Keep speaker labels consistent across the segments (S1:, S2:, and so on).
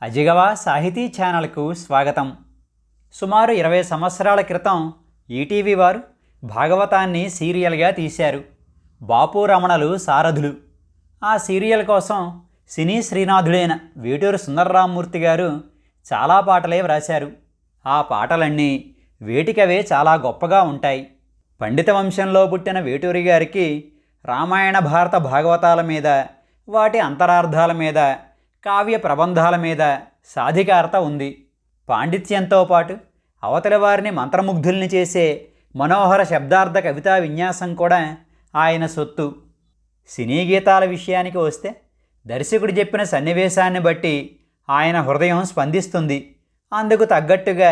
S1: అజిగవా సాహితీ ఛానల్కు స్వాగతం. సుమారు 20 సంవత్సరాల క్రితం ఈటీవీ వారు భాగవతాన్ని సీరియల్గా తీశారు. బాపు రమణలు సారథులు. ఆ సీరియల్ కోసం సినీ శ్రీనాథుడైన వేటూరి సుందరరామమూర్తి గారు చాలా పాటలే వ్రాశారు. ఆ పాటలన్నీ వేటికవే చాలా గొప్పగా ఉంటాయి. పండిత వంశంలో పుట్టిన వేటూరి గారికి రామాయణ భారత భాగవతాల మీద, వాటి అంతరార్థాల మీద, కావ్య ప్రబంధాల మీద సాధికారత ఉంది. పాండిత్యంతో పాటు అవతలి వారిని మంత్రముగ్ధుల్ని చేసే మనోహర శబ్దార్థ కవితా విన్యాసం కూడా ఆయన సొత్తు. సినీ గీతాల విషయానికి వస్తే దర్శకుడు చెప్పిన సన్నివేశాన్ని బట్టి ఆయన హృదయం స్పందిస్తుంది. అందుకు తగ్గట్టుగా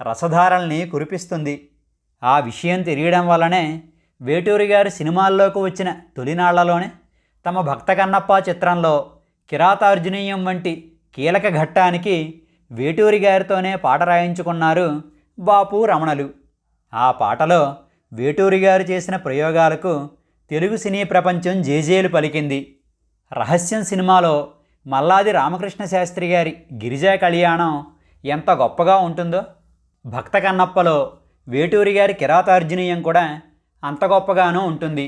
S1: రసధారల్ని కురిపిస్తుంది. ఆ విషయం తెలియడం వల్లనే వేటూరి గారు సినిమాల్లోకి వచ్చిన తొలినాళ్లలోనే తమ భక్త కన్నప్ప చిత్రంలో కిరాతార్జునీయం వంటి కీలక ఘట్టానికి వేటూరి గారితోనే పాట రాయించుకున్నారు బాపు రమణలు. ఆ పాటలో వేటూరి గారు చేసిన ప్రయోగాలకు తెలుగు సినీ ప్రపంచం జేజేలు పలికింది. రహస్యం సినిమాలో మల్లాది రామకృష్ణ శాస్త్రి గారి గిరిజా కళ్యాణం ఎంత గొప్పగా ఉంటుందో, భక్త కన్నప్పలో వేటూరి గారి కిరాతార్జునీయం కూడా అంత గొప్పగానూ ఉంటుంది.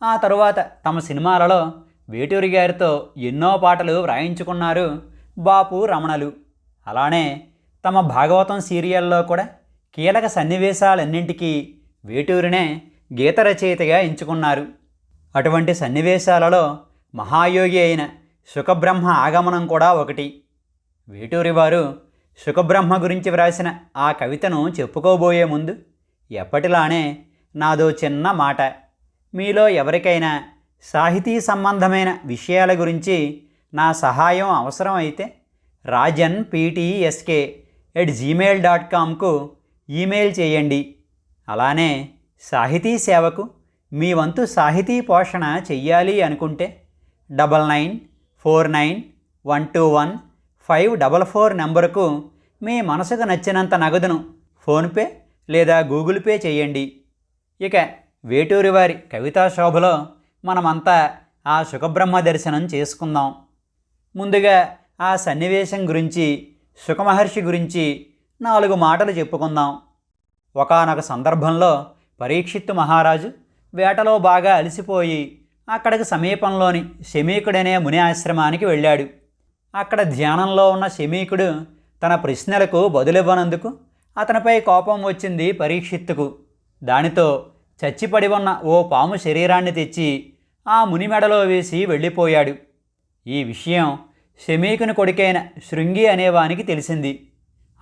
S1: ఆ తరువాత తమ సినిమాలలో వేటూరి గారితో ఎన్నో పాటలు వ్రాయించుకున్నారు బాపు రమణలు. అలానే తమ భాగవతం సీరియల్లో కూడా కీలక సన్నివేశాలన్నింటికీ వేటూరినే గీత రచయితగా ఎంచుకున్నారు. అటువంటి సన్నివేశాలలో మహాయోగి అయిన శుకబ్రహ్మ ఆగమనం కూడా ఒకటి. వేటూరి వారు శుకబ్రహ్మ గురించి వ్రాసిన ఆ కవితను చెప్పుకోబోయే ముందు ఎప్పటిలానే నాదో చిన్న మాట. మీలో ఎవరికైనా సాహితీ సంబంధమైన విషయాల గురించి నా సహాయం అవసరం అయితే rajanptsk@gmail.comకు ఈమెయిల్ చేయండి. అలానే సాహితీ సేవకు మీ వంతు సాహితీ పోషణ చెయ్యాలి అనుకుంటే 9949121544 నెంబరుకు మీ మనసుకు నచ్చినంత నగదును ఫోన్పే లేదా గూగుల్ పే చేయండి. ఇక వేటూరి వారి కవితా శోభలో మనమంతా ఆ శుకబ్రహ్మ దర్శనం చేసుకుందాం. ముందుగా ఆ సన్నివేశం గురించి, శుకమహర్షి గురించి 4 మాటలు చెప్పుకుందాం. ఒకానొక సందర్భంలో పరీక్షిత్తు మహారాజు వేటలో బాగా అలసిపోయి అక్కడికి సమీపంలోని శమీకుడనే ముని ఆశ్రమానికి వెళ్ళాడు. అక్కడ ధ్యానంలో ఉన్న శమీకుడు తన ప్రశ్నలకు బదులివ్వనందుకు అతనిపై కోపం వచ్చింది పరీక్షిత్తుకు. దానితో చచ్చిపడి ఉన్న ఓ పాము శరీరాన్ని తెచ్చి ఆ ముని మెడలో వేసి వెళ్ళిపోయాడు. ఈ విషయం శమీకుని కొడుకైన శృంగి అనేవానికి తెలిసింది.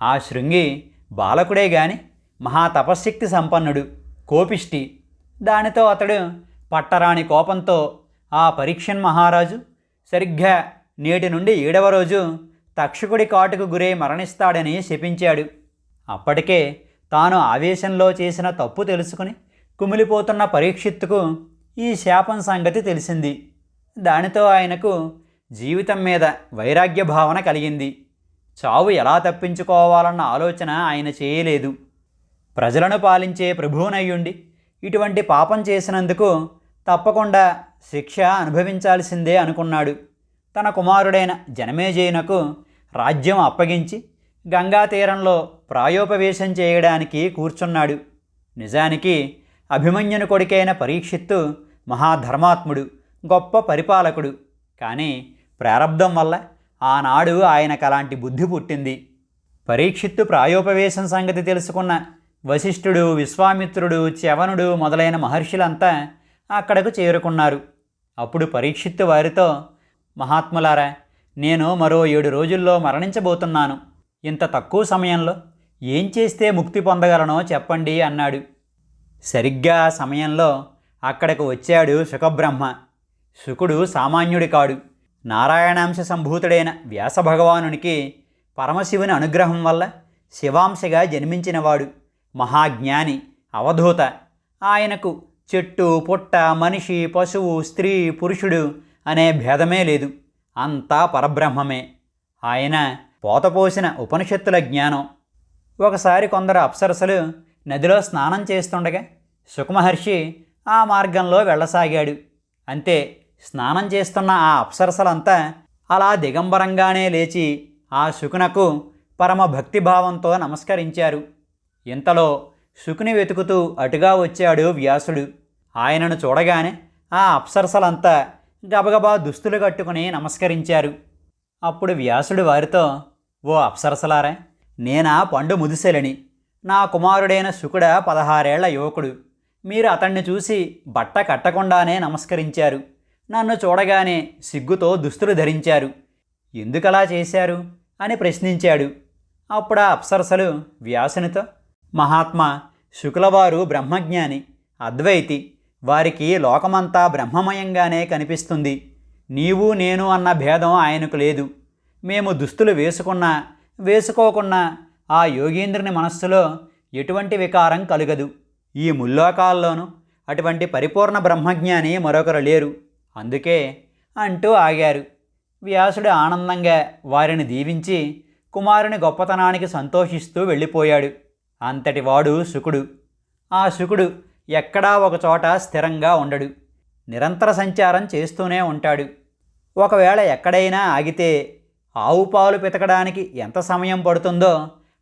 S1: ఆ శృంగి బాలకుడే గాని మహాతపశ్శక్తి సంపన్నుడు, కోపిష్టి. దానితో అతడు పట్టరాని కోపంతో ఆ పరీక్షన్ మహారాజు సరిగ్గా నేటి నుండి 7వ రోజు తక్షకుడి కాటుకు గురై మరణిస్తాడని శపించాడు. అప్పటికే తాను ఆవేశంలో చేసిన తప్పు తెలుసుకుని కుమిలిపోతున్న పరీక్షిత్తుకు ఈ శాపం సంగతి తెలిసింది. దానితో ఆయనకు జీవితం మీద వైరాగ్య భావన కలిగింది. చావు ఎలా తప్పించుకోవాలన్న ఆలోచన ఆయన చేయలేదు. ప్రజలను పాలించే ప్రభువునయ్యుండి ఇటువంటి పాపం చేసినందుకు తప్పకుండా శిక్ష అనుభవించాల్సిందే అనుకున్నాడు. తన కుమారుడైన జనమేజయునకు రాజ్యం అప్పగించి గంగా తీరంలో ప్రాయోపవేశం చేయడానికి కూర్చున్నాడు. నిజానికి అభిమన్యుని కొడుకైన పరీక్షిత్తు మహాధర్మాత్ముడు, గొప్ప పరిపాలకుడు. కానీ ప్రారబ్ధం వల్ల ఆనాడు ఆయనకు అలాంటి బుద్ధి పుట్టింది. పరీక్షిత్తు ప్రాయోపవేశం సంగతి తెలుసుకున్న వశిష్ఠుడు, విశ్వామిత్రుడు, చ్యవనుడు మొదలైన మహర్షులంతా అక్కడకు చేరుకున్నారు. అప్పుడు పరీక్షిత్తు వారితో, మహాత్ములారా, నేను మరో 7 రోజుల్లో మరణించబోతున్నాను. ఇంత తక్కువ సమయంలో ఏం చేస్తే ముక్తి పొందగలనో చెప్పండి అన్నాడు. సరిగ్గా ఆ సమయంలో అక్కడకు వచ్చాడు శుకబ్రహ్మ. శుకుడు సామాన్యుడి కాడు. నారాయణాంశ సంభూతుడైన వ్యాసభగవానునికి పరమశివుని అనుగ్రహం వల్ల శివాంశగా జన్మించినవాడు. మహాజ్ఞాని, అవధూత. ఆయనకు చెట్టు, పుట్ట, మనిషి, పశువు, స్త్రీ, పురుషుడు అనే భేదమే లేదు. అంతా పరబ్రహ్మమే. ఆయన పోతపోసిన ఉపనిషత్తుల జ్ఞానం. ఒకసారి కొందరు అప్సరసలు నదిలో స్నానం చేస్తుండగా శుకమహర్షి ఆ మార్గంలో వెళ్ళసాగాడు. అంతే, స్నానం చేస్తున్న ఆ అప్సరసలంతా అలా దిగంబరంగానే లేచి ఆ శుకునకు పరమ భక్తిభావంతో నమస్కరించారు. ఇంతలో శుకుని వెతుకుతూ అటుగా వచ్చాడు వ్యాసుడు. ఆయనను చూడగానే ఆ అప్సరసలంతా గబగబా దుస్తులు కట్టుకుని నమస్కరించారు. అప్పుడు వ్యాసుడు వారితో, ఓ అప్సరసలారా, నేనా పండు ముదిసెలని, నా కుమారుడైన శుకుడ 16 ఏళ్ల యువకుడు. మీరు అతన్ని చూసి బట్ట కట్టకుండానే నమస్కరించారు. నన్ను చూడగానే సిగ్గుతో దుస్తులు ధరించారు. ఎందుకలా చేశారు అని ప్రశ్నించాడు. అప్పుడు ఆ అప్సరసలు వ్యాసునితో, మహాత్మా, శుకులవారు బ్రహ్మజ్ఞాని, అద్వైతి. వారికి లోకమంతా బ్రహ్మమయంగానే కనిపిస్తుంది. నీవు నేను అన్న భేదం ఆయనకు లేదు. మేము దుస్తులు వేసుకున్నా వేసుకోకున్నా ఆ యోగీంద్రుని మనస్సులో ఎటువంటి వికారం కలుగదు. ఈ ముల్లోకాల్లోనూ అటువంటి పరిపూర్ణ బ్రహ్మజ్ఞాని మరొకరు లేరు. అందుకే అంటూ ఆగారు. వ్యాసుడు ఆనందంగా వారిని దీవించి కుమారుని గొప్పతనానికి సంతోషిస్తూ వెళ్ళిపోయాడు. అంతటివాడు శుకుడు. ఆ శుకుడు ఎక్కడా ఒకచోట స్థిరంగా ఉండడు. నిరంతర సంచారం చేస్తూనే ఉంటాడు. ఒకవేళ ఎక్కడైనా ఆగితే ఆవు పాలు పితకడానికి ఎంత సమయం పడుతుందో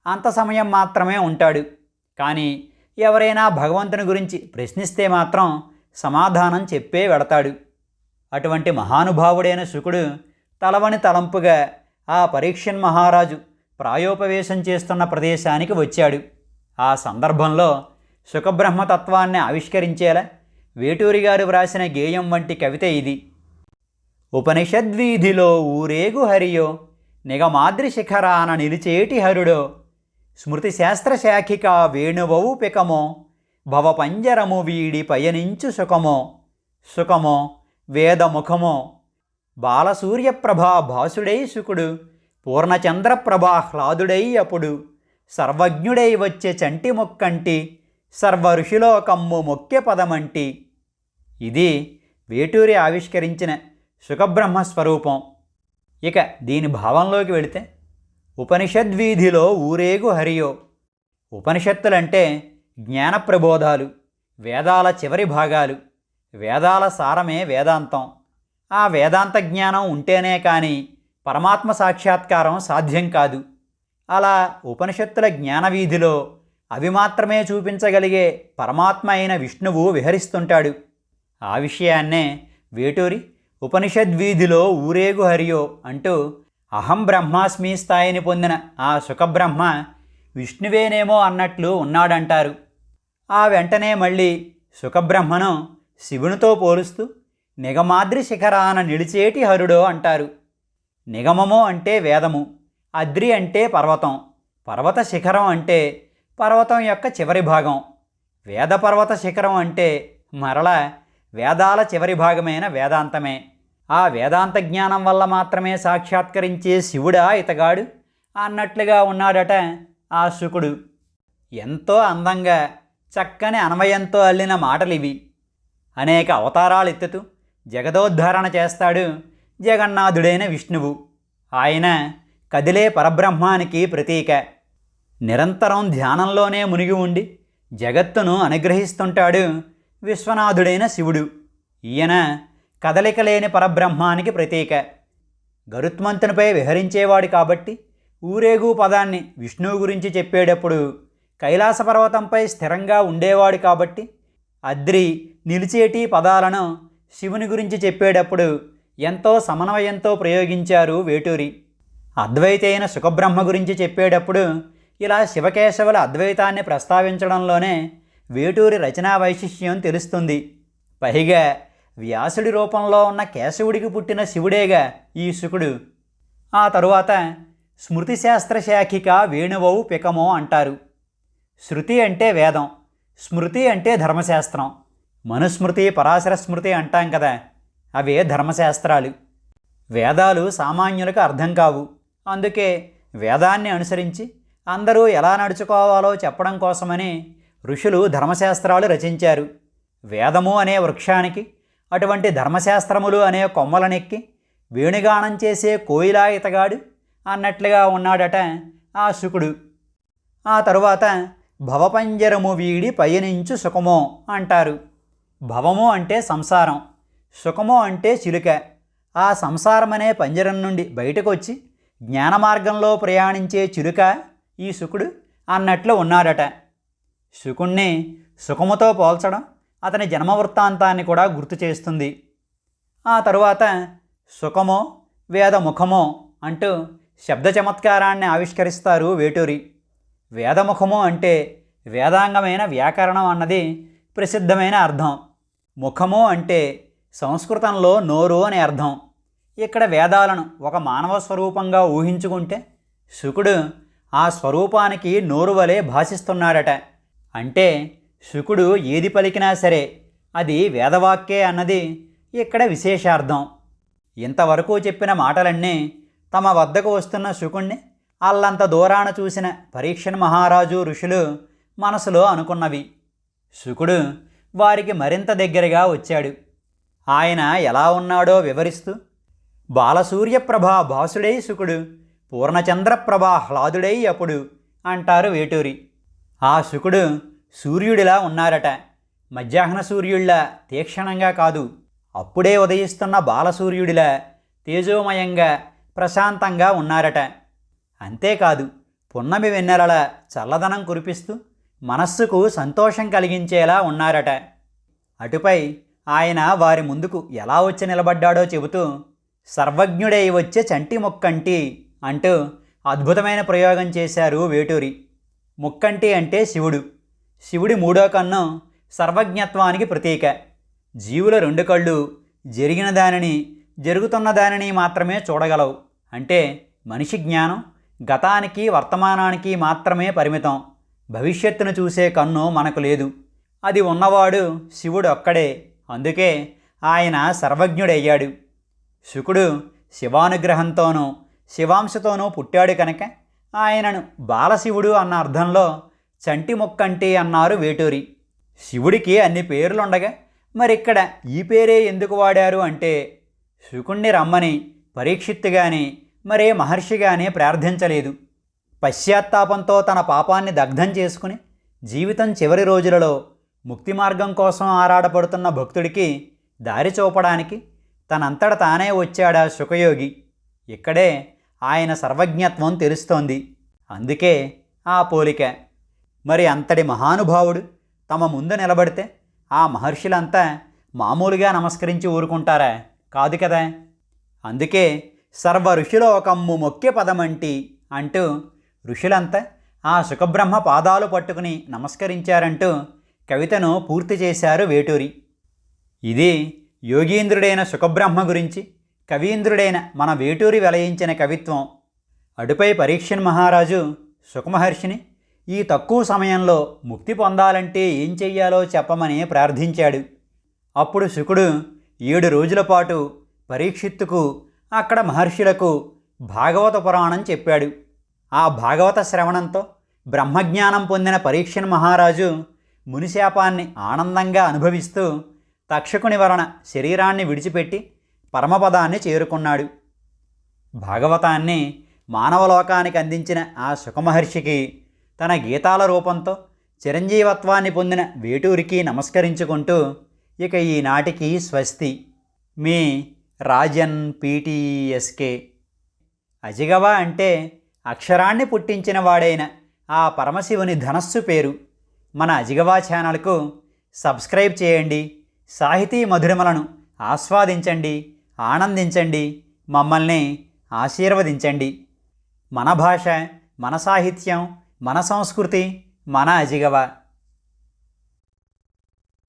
S1: అంత సమయం మాత్రమే ఉంటాడు. కానీ ఎవరైనా భగవంతుని గురించి ప్రశ్నిస్తే మాత్రం సమాధానం చెప్పే వెడతాడు. అటువంటి మహానుభావుడైన శుకుడు తలవని తలంపుగా ఆ పరీక్షన్ మహారాజు ప్రాయోపవేశం చేస్తున్న ప్రదేశానికి వచ్చాడు. ఆ సందర్భంలో శుకబ్రహ్మతత్వాన్ని ఆవిష్కరించేలా వేటూరి గారు వ్రాసిన గేయం వంటి కవిత ఇది. ఉపనిషద్వీధిలో ఊరేగు హరియో, నిగమాద్రి శిఖరాన నిలిచేటి హరుడో, స్మృతిశాస్త్రశాఖిక వేణువవు పికమో, భవపంజరము వీడి పయనించు సుఖమో, సుఖమో వేదముఖమో, బాలసూర్యప్రభా భాసుడై శుకుడు, పూర్ణచంద్రప్రభాహ్లాదుడై అప్పుడు, సర్వజ్ఞుడై వచ్చే చంటి మొక్కంటి, సర్వ ఋషిలోకమ్ము మొక్కె పదమంటి. ఇది వేటూరి ఆవిష్కరించిన శుకబ్రహ్మస్వరూపం. ఇక దీని భావంలోకి వెళితే, ఉపనిషద్వీధిలో ఊరేగు హరియో. ఉపనిషత్తులంటే జ్ఞానప్రబోధాలు, వేదాల చివరి భాగాలు. వేదాల సారమే వేదాంతం. ఆ వేదాంత జ్ఞానం ఉంటేనే కానీ పరమాత్మ సాక్షాత్కారం సాధ్యం కాదు. అలా ఉపనిషత్తుల జ్ఞానవీధిలో అవి మాత్రమే చూపించగలిగే పరమాత్మ అయిన విష్ణువు విహరిస్తుంటాడు. ఆ విషయాన్నే వేటూరి ఉపనిషద్వీధిలో ఊరేగు హరియో అంటూ అహం బ్రహ్మాస్మి స్థాయిని పొందిన ఆ శుకబ్రహ్మ విష్ణువేనేమో అన్నట్లు ఉన్నాడంటారు. ఆ వెంటనే మళ్ళీ శుకబ్రహ్మను శివునితో పోలుస్తూ నిగమాద్రి శిఖరాన నిలిచేటి హరుడో అంటారు. నిగమము అంటే వేదము, అద్రి అంటే పర్వతం, పర్వత శిఖరం అంటే పర్వతం యొక్క చివరి భాగం, వేదపర్వత శిఖరం అంటే మరలా వేదాల చివరి భాగమైన వేదాంతమే. ఆ వేదాంత జ్ఞానం వల్ల మాత్రమే సాక్షాత్కరించే శివుడా ఇతగాడు అన్నట్లుగా ఉన్నాడట ఆ శుకుడు. ఎంతో అందంగా చక్కని అన్వయంతో అల్లిన మాటలివి. అనేక అవతారాలు ఎత్తుతూ జగదోద్ధరణ చేస్తాడు జగన్నాథుడైన విష్ణువు. ఆయన కదిలే పరబ్రహ్మానికి ప్రతీక. నిరంతరం ధ్యానంలోనే మునిగి ఉండి జగత్తును అనుగ్రహిస్తుంటాడు విశ్వనాథుడైన శివుడు. ఈయన కదలిక లేని పరబ్రహ్మానికి ప్రతీక. గరుత్మంతునిపై విహరించేవాడు కాబట్టి ఊరేగు పదాన్ని విష్ణువు గురించి చెప్పేటప్పుడు, కైలాస పర్వతంపై స్థిరంగా ఉండేవాడు కాబట్టి అద్రి, నిలిచేటి పదాలను శివుని గురించి చెప్పేటప్పుడు ఎంతో సమన్వయంతో ప్రయోగించారు వేటూరి. అద్వైతి అయిన శుకబ్రహ్మ గురించి చెప్పేటప్పుడు ఇలా శివకేశవుల అద్వైతాన్ని ప్రస్తావించడంలోనే వేటూరి రచనా వైశిష్యం తెలుస్తుంది. పైగా వ్యాసుడి రూపంలో ఉన్న కేశవుడికి పుట్టిన శివుడేగా ఈ శుకుడు. ఆ తరువాత స్మృతిశాస్త్రశాఖిక వేణువవు పికమో అంటారు. శృతి అంటే వేదం, స్మృతి అంటే ధర్మశాస్త్రం. మనుస్మృతి, పరాశర స్మృతి అంటాం కదా, అవే ధర్మశాస్త్రాలు. వేదాలు సామాన్యులకు అర్థం కావు. అందుకే వేదాన్ని అనుసరించి అందరూ ఎలా నడుచుకోవాలో చెప్పడం కోసమని ఋషులు ధర్మశాస్త్రాలు రచించారు. వేదము అనే వృక్షానికి అటువంటి ధర్మశాస్త్రములు అనే కొమ్మలనెక్కి వేణుగానం చేసే కోయిలా ఇతగాడు అన్నట్లుగా ఉన్నాడట ఆ శుకుడు. ఆ తరువాత భవపంజరము వీడి పయనించు సుఖమో అంటారు. భవము అంటే సంసారం, సుఖమో అంటే చిలుక. ఆ సంసారమనే పంజరం నుండి బయటకు వచ్చి జ్ఞాన మార్గంలో ప్రయాణించే చిలుక ఈ శుకుడు అన్నట్లు ఉన్నాడట. శుకుణ్ణి సుఖముతో పోల్చడం అతని జన్మ వృత్తాంతాన్ని కూడా గుర్తు చేస్తుంది. ఆ తరువాత సుఖమో వేదముఖమో అంటూ శబ్ద చమత్కారాన్ని ఆవిష్కరిస్తారు వేటూరి. వేదముఖము అంటే వేదాంగమైన వ్యాకరణం అన్నది ప్రసిద్ధమైన అర్థం. ముఖము అంటే సంస్కృతంలో నోరు అని అర్థం. ఇక్కడ వేదాలను ఒక మానవ స్వరూపంగా ఊహించుకుంటే శుకుడు ఆ స్వరూపానికి నోరు వలె భాషిస్తున్నాడట. అంటే శుకుడు ఏది పలికినా సరే అది వేదవాక్యే అన్నది ఇక్కడ విశేషార్థం. ఇంతవరకు చెప్పిన మాటలన్నీ తమ వద్దకు వస్తున్న శుకుణ్ణి అల్లంత దూరాన చూసిన పరీక్షన్ మహారాజు ఋషులు మనసులో అనుకున్నవి. శుకుడు వారికి మరింత దగ్గరగా వచ్చాడు. ఆయన ఎలా ఉన్నాడో వివరిస్తూ, బాలసూర్యప్రభా భాసుడై శుకుడు, పూర్ణచంద్రప్రభా హ్లాదుడై అప్పుడు అంటారు వేటూరి. ఆ శుకుడు సూర్యుడిలా ఉన్నారట. మధ్యాహ్న సూర్యుడిలా తీక్షణంగా కాదు, అప్పుడే ఉదయిస్తున్న బాలసూర్యుడిలా తేజోమయంగా ప్రశాంతంగా ఉన్నారట. అంతేకాదు పున్నమి వెన్నెలల చల్లదనం కురిపిస్తూ మనస్సుకు సంతోషం కలిగించేలా ఉన్నారట. అటుపై ఆయన వారి ముందుకు ఎలా వచ్చి నిలబడ్డాడో చెబుతూ, సర్వజ్ఞుడై వచ్చే చంటి ముక్కంటి అంటూ అద్భుతమైన ప్రయోగం చేశారు వేటూరి. ముక్కంటి అంటే శివుడు. శివుడి మూడో కన్ను సర్వజ్ఞత్వానికి ప్రతీక. జీవుల రెండు కళ్ళు జరిగిన దానిని జరుగుతున్న దానిని మాత్రమే చూడగలవు. అంటే మనిషి జ్ఞానం గతానికి వర్తమానానికి మాత్రమే పరిమితం. భవిష్యత్తును చూసే కన్ను మనకు లేదు. అది ఉన్నవాడు శివుడు ఒక్కడే. అందుకే ఆయన సర్వజ్ఞుడయ్యాడు. శుకుడు శివానుగ్రహంతోనూ శివాంశతోనూ పుట్టాడు కనుక ఆయనను బాలశివుడు అన్న అర్థంలో చంటి ముక్కంటి అన్నారు వేటూరి. శివుడికి అన్ని పేర్లుండగా మరిక్కడ ఈ పేరే ఎందుకు వాడారు అంటే, శుకుణ్ణి రమ్మని పరీక్షిత్తు గాని మరే మహర్షి గాని ప్రార్థించలేదు. పశ్చాత్తాపంతో తన పాపాన్ని దగ్ధం చేసుకుని జీవితం చివరి రోజులలో ముక్తి మార్గం కోసం ఆరాటపడుతున్న భక్తుడికి దారి చూపడానికి తనంతట తానే వచ్చాడా శుకయోగి. ఇక్కడే ఆయన సర్వజ్ఞత్వం తెలుస్తోంది. అందుకే ఆ పోలిక. మరి అంతటి మహానుభావుడు తమ ముందు నిలబడితే ఆ మహర్షులంతా మామూలుగా నమస్కరించి ఊరుకుంటారా? కాదు కదా. అందుకే సర్వ ఋషులోకమ్ము మొక్కె పదమంటి అంటూ ఋషులంతా ఆ శుకబ్రహ్మ పాదాలు పట్టుకుని నమస్కరించారంటూ కవితను పూర్తి చేశారు వేటూరి. ఇది యోగీంద్రుడైన శుకబ్రహ్మ గురించి కవీంద్రుడైన మన వేటూరి వెలయించిన కవిత్వం. అటుపై పరీక్షన్ మహారాజు శుకమహర్షిని ఈ తక్కువ సమయంలో ముక్తి పొందాలంటే ఏం చెయ్యాలో చెప్పమని ప్రార్థించాడు. అప్పుడు శుకుడు 7 రోజుల పాటు పరీక్షిత్తుకు అక్కడ మహర్షులకు భాగవత పురాణం చెప్పాడు. ఆ భాగవత శ్రవణంతో బ్రహ్మజ్ఞానం పొందిన పరీక్షన్ మహారాజు మునిశాపాన్ని ఆనందంగా అనుభవిస్తూ తక్షకుని వలన శరీరాన్ని విడిచిపెట్టి పరమపదాన్ని చేరుకున్నాడు. భాగవతాన్ని మానవలోకానికి అందించిన ఆ శుకమహర్షికి తన గీతాల రూపంతో చిరంజీవత్వాన్ని పొందిన వేటూరికి నమస్కరించుకుంటూ ఇక ఈనాటికి స్వస్తి. మీ రాజన్ పీటీఎస్కే. అజిగవ అంటే అక్షరాన్ని పుట్టించిన వాడైన ఆ పరమశివుని ధనస్సు పేరు. మన అజిగవా ఛానల్కు సబ్స్క్రైబ్ చేయండి. సాహితీ మధురిమలను ఆస్వాదించండి, ఆనందించండి, మమ్మల్ని ఆశీర్వదించండి. మన భాష, మన సాహిత్యం, మన సంస్కృతి, మన అజిగవ.